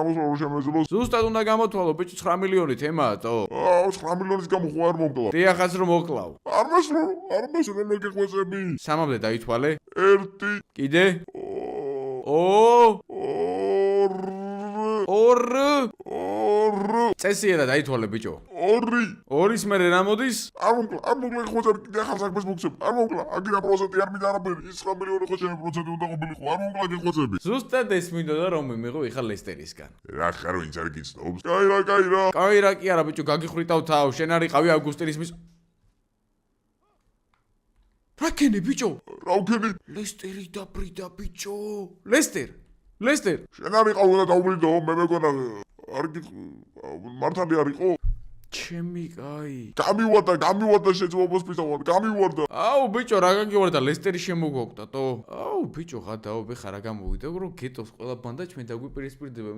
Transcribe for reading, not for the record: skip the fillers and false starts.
წამოსვლა რომ შემეძლოს. ზუსტად უნდა გამოთვალო, ბიჭო 9 მილიონი თემაათო. 9 მილიონის გამო ხო არ მომკლა. დიახაც რომ მოკლავ. არ მასრო რომ გეხვეწები. 3-მდე დაითვალე. 1 კიდე? 2 წესიერა დაითვალე ბიჭო. 2-ის მერე რა მოდის? არ მომკლა გეხვეწები კიდე ახალ საქმეს მოგცემ. არ მომკლა, აგირა პროცენტი არ მინდა არაფერი. ის 9 მილიონი ხო ჩემი პროცენტი უნდა ყოფილიყო. არ მომკლა გეხვეწები. ზუსტად ეს მინდოდა რომ მიმიღო იხა ლესტერისგან. რა ხარ ვინც არ გიცნობს? კაი კაი კი არა ბიჭო, გაგიხრიტავ თავ, შენ არ იყავი ავგუსტინის მის რა ქენი ბიჭო? რა ვქენი? ლესტერი და ბრიდა ბიჭო. ლესტერ. შენ არ იყავ უნდა დაუბრიდო, მე მეგონა არ მართალი არ იყო? ჩემი კაი. გამივარდა შეძლებოს პიტავარ, გამივარდა. აუ ბიჭო, რა გაგივარდა ლესტერი შემოგვაკვდატო. აუ ბიჭო, ღადაო, ხა რა გამოვიდა, რომ გეტოს ყველა ბანდა ჩვენ დაგვიპირისპირდება.